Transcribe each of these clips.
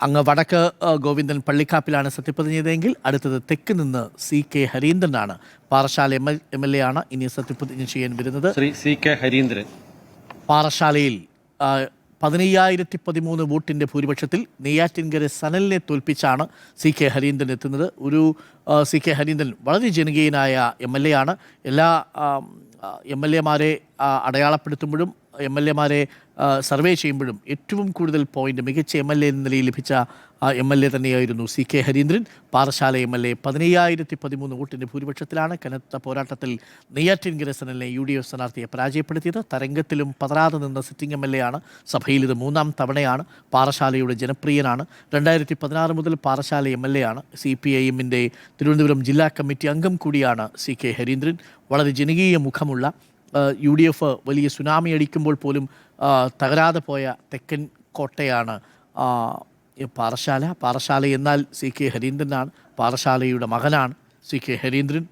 അങ്ങ് വടക്ക് ഗോവിന്ദൻ പള്ളിക്കാപ്പിലാണ് സത്യപ്രതിജ്ഞ ചെയ്തതെങ്കിൽ അടുത്തത് തെക്ക് നിന്ന് CK ഹരീന്ദ്രനാണ്. പാറശാല MLA ആണ് ഇനി സത്യപ്രതിജ്ഞ ചെയ്യാൻ വരുന്നത്. ശ്രീ CK ഹരീന്ദ്രൻ പാറശാലയിൽ 15,013 വോട്ടിൻ്റെ ഭൂരിപക്ഷത്തിൽ നെയ്യാറ്റിൻകര സനലിനെ തോൽപ്പിച്ചാണ് CK ഹരീന്ദ്രൻ എത്തുന്നത്. CK ഹരീന്ദ്രൻ വളരെ ജനകീയനായ MLA ആണ്. എല്ലാ MLA മാരെ അടയാളപ്പെടുത്തുമ്പോഴും MLA മാരെ സർവേ ചെയ്യുമ്പോഴും ഏറ്റവും കൂടുതൽ പോയിന്റ് മികച്ച MLA എന്ന നിലയിൽ ലഭിച്ച MLA തന്നെയായിരുന്നു CK ഹരീന്ദ്രൻ. പാറശാല MLA 15,013 വോട്ടിൻ്റെ ഭൂരിപക്ഷത്തിലാണ് കനത്ത പോരാട്ടത്തിൽ നെയ്യാറ്റിൻകര സനലിനെ UDF സ്ഥാനാർത്ഥിയെ പരാജയപ്പെടുത്തിയത്. തരംഗത്തിലും പതറാതെ നിന്ന സിറ്റിംഗ് MLA ആണ്. സഭയിൽ ഇത് 3ാം തവണയാണ്. പാറശാലയുടെ ജനപ്രിയനാണ്. 2016 മുതൽ പാറശാല MLA ആണ്. CPIM-ൻ്റെ തിരുവനന്തപുരം ജില്ലാ കമ്മിറ്റി അംഗം കൂടിയാണ് CK ഹരീന്ദ്രൻ. വളരെ ജനകീയ മുഖമുള്ള UDF വലിയ സുനാമി അടിക്കുമ്പോൾ പോലും തകരാതെ പോയ തെക്കൻ കോട്ടയാണ് പാറശാല എന്നാൽ CK ഹരീന്ദ്രനാണ്. പാറശാലയുടെ മകനാണ് CK ഹരീന്ദ്രൻ.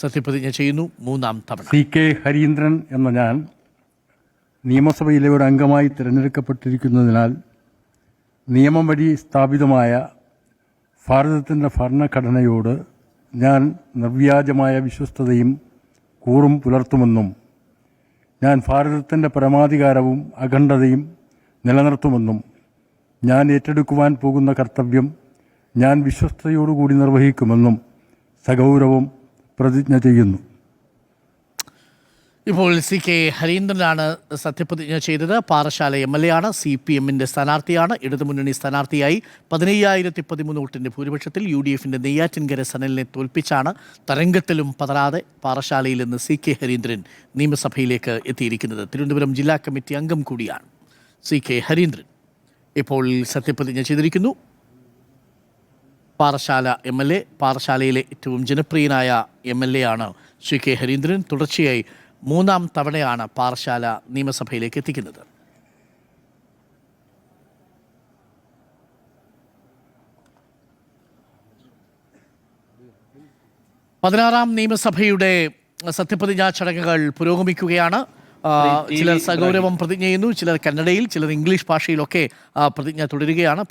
സത്യപ്രതിജ്ഞ ചെയ്യുന്നു 3ാം തവണ. CK ഹരീന്ദ്രൻ എന്ന ഞാൻ നിയമസഭയിലെ ഒരു അംഗമായി തിരഞ്ഞെടുക്കപ്പെട്ടിരിക്കുന്നതിനാൽ നിയമം വഴി സ്ഥാപിതമായ ഭാരതത്തിൻ്റെ ഭരണഘടനയോട് ഞാൻ നിർവ്യാജമായ വിശ്വസ്തതയും കൂറും പുലർത്തുമെന്നും ഞാൻ ഭാരതത്തിൻ്റെ പരമാധികാരവും അഖണ്ഡതയും നിലനിർത്തുമെന്നും ഞാൻ ഏറ്റെടുക്കുവാൻ പോകുന്ന കർത്തവ്യം ഞാൻ വിശ്വസ്തയോടുകൂടി നിർവഹിക്കുമെന്നും സഗൗരവം പ്രതിജ്ഞ ചെയ്യുന്നു. ഇപ്പോൾ CK ഹരീന്ദ്രനാണ് സത്യപ്രതിജ്ഞ ചെയ്തത്. പാറശാല MLA ആണ്. CPM-ൻ്റെ സ്ഥാനാർത്ഥിയാണ്. ഇടതുമുന്നണി സ്ഥാനാർത്ഥിയായി 15,013 വോട്ടിൻ്റെ ഭൂരിപക്ഷത്തിൽ UDF-ൻ്റെ നെയ്യാറ്റിൻകര സനലിനെ തോൽപ്പിച്ചാണ് തരംഗത്തിലും പതറാതെ പാറശാലയിൽ നിന്ന് CK ഹരീന്ദ്രൻ നിയമസഭയിലേക്ക് എത്തിയിരിക്കുന്നത്. തിരുവനന്തപുരം ജില്ലാ കമ്മിറ്റി അംഗം കൂടിയാണ് CK ഹരീന്ദ്രൻ. ഇപ്പോൾ സത്യപ്രതിജ്ഞ ചെയ്തിരിക്കുന്നു. പാറശാല MLA, പാറശാലയിലെ ഏറ്റവും ജനപ്രിയനായ MLA ആണ് CK ഹരീന്ദ്രൻ. തുടർച്ചയായി 3ാം തവണയാണ് പാറശാല നിയമസഭയിലേക്ക് എത്തിക്കുന്നത്. 16ാം നിയമസഭയുടെ സത്യപ്രതിജ്ഞാ ചടങ്ങുകൾ പുരോഗമിക്കുകയാണ്. ചിലർ സഗൗരവം പ്രതിജ്ഞ ചെയ്യുന്നു, ചിലർ കന്നഡയിൽ, ചിലർ ഇംഗ്ലീഷ് ഭാഷയിലൊക്കെ പ്രതിജ്ഞ തുടരുകയാണ്.